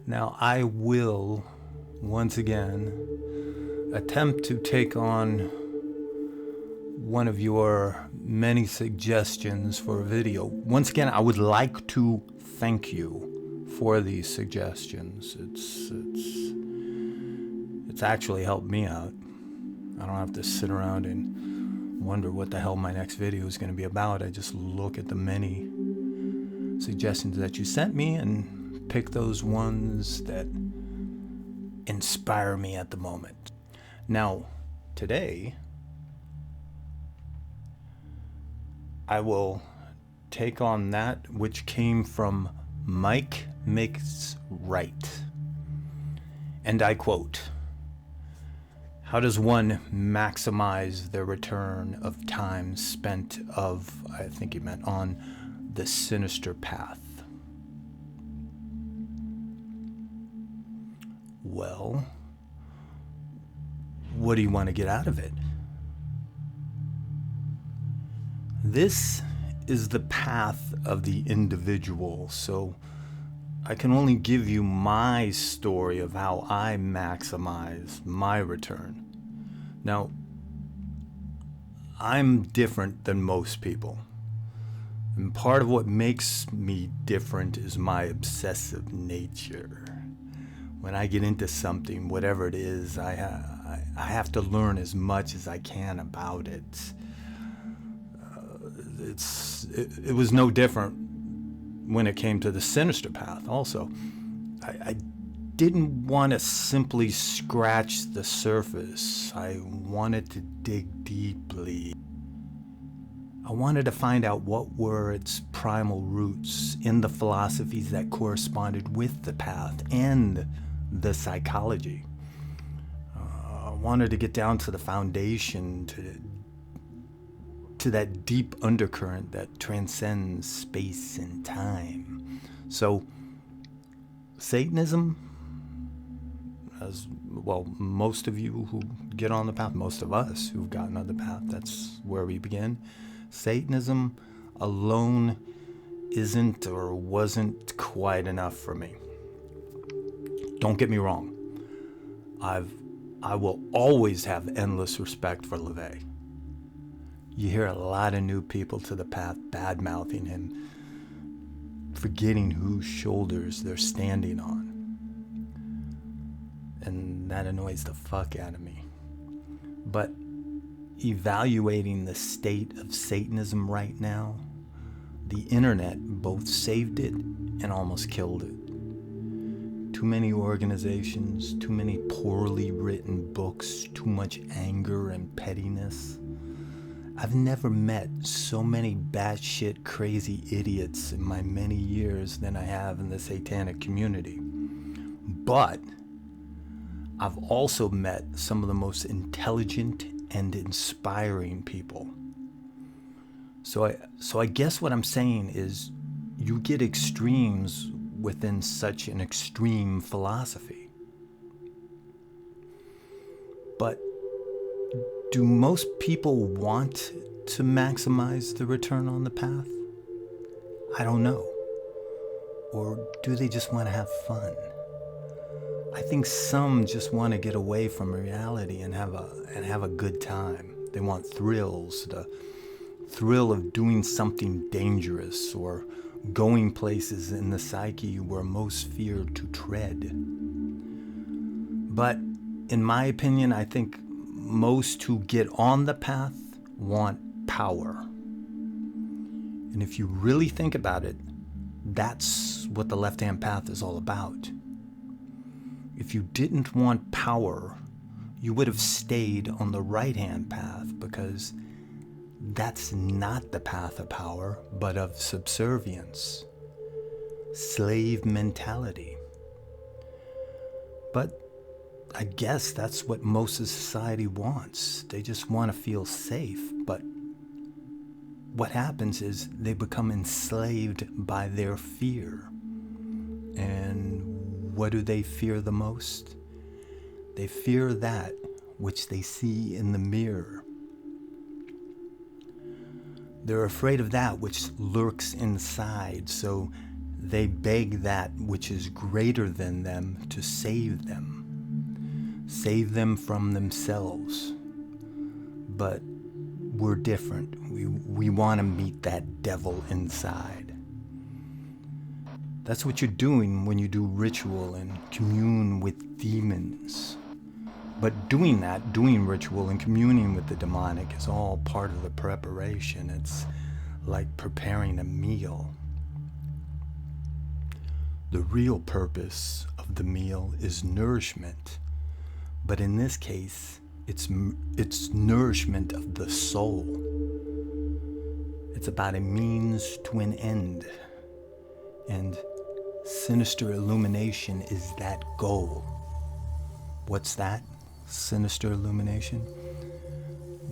Now, I will, once again, attempt to take on one of your many suggestions for a video. Once again, I would like to thank you for these suggestions. It's actually helped me out. I don't have to sit around and wonder what the hell my next video is going to be about. I just look at the many suggestions that you sent me and pick those ones that inspire me at the moment. Now, today, I will take on that which came from Mike Makes Right. And I quote, "How does one maximize the return of time spent I think he meant on the sinister path?" Well, what do you want to get out of it? This is the path of the individual, so I can only give you my story of how I maximize my return. Now, I'm different than most people. And part of what makes me different is my obsessive nature. When I get into something, whatever it is, I have to learn as much as I can about it. It was no different when it came to the sinister path also. I didn't want to simply scratch the surface. I wanted to dig deeply. I wanted to find out what were its primal roots in the philosophies that corresponded with the path and the psychology. I wanted to get down to the foundation, to that deep undercurrent that transcends space and time. So, Satanism, as well, most of you who get on the path, most of us who've gotten on the path, that's where we begin. Satanism alone isn't or wasn't quite enough for me. Don't get me wrong. I will always have endless respect for LaVey. You hear a lot of new people to the path bad-mouthing him, forgetting whose shoulders they're standing on. And that annoys the fuck out of me. But evaluating the state of Satanism right now, the internet both saved it and almost killed it. Too many organizations, too many poorly written books, too much anger and pettiness. I've never met so many batshit crazy idiots in my many years than I have in the satanic community. But I've also met some of the most intelligent and inspiring people. So I guess what I'm saying is you get extremes within such an extreme philosophy. But do most people want to maximize the return on the path? I don't know. Or do they just want to have fun? I think some just want to get away from reality and have a good time. They want thrills, the thrill of doing something dangerous or going places in the psyche where most fear to tread. But in my opinion, I think most who get on the path want power. And if you really think about it, that's what the left-hand path is all about. If you didn't want power, you would have stayed on the right-hand path, because that's not the path of power, but of subservience, slave mentality. But I guess that's what most of society wants. They just want to feel safe. But what happens is they become enslaved by their fear. And what do they fear the most? They fear that which they see in the mirror. They're afraid of that which lurks inside, so They beg that which is greater than them to save them. Save them from themselves. But we're different. We want to meet that devil inside. That's what you're doing when you do ritual and commune with demons. But doing ritual and communing with the demonic is all part of the preparation. It's like preparing a meal. The real purpose of the meal is nourishment. But in this case, it's nourishment of the soul. It's about a means to an end. And sinister illumination is that goal. What's that? Sinister illumination?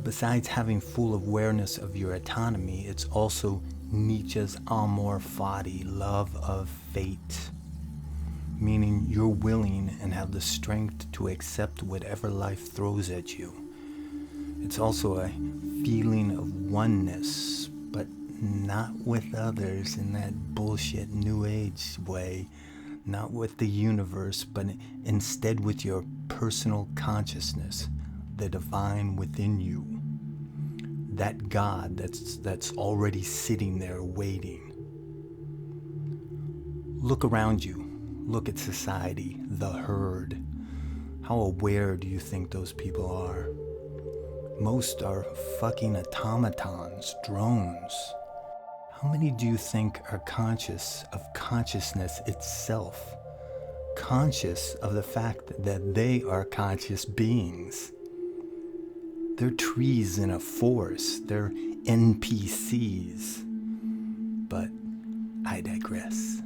Besides having full awareness of your autonomy, it's also Nietzsche's amor fati, love of fate. Meaning you're willing and have the strength to accept whatever life throws at you. It's also a feeling of oneness, but not with others in that bullshit New Age way. Not with the universe, but instead with your personal consciousness, the divine within you. That God that's already sitting there waiting. Look around you. Look at society, the herd. How aware do you think those people are? Most are fucking automatons, drones. How many do you think are conscious of consciousness itself? Conscious of the fact that they are conscious beings? They're trees in a forest. They're NPCs. But I digress.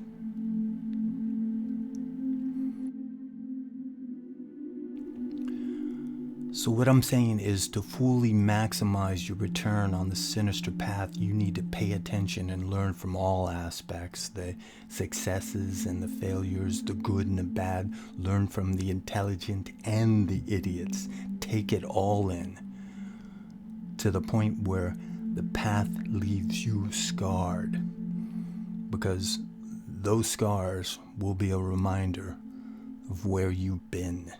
So what I'm saying is, to fully maximize your return on the sinister path, you need to pay attention and learn from all aspects, the successes and the failures, the good and the bad. Learn from the intelligent and the idiots. Take it all in, to the point where the path leaves you scarred, because those scars will be a reminder of where you've been.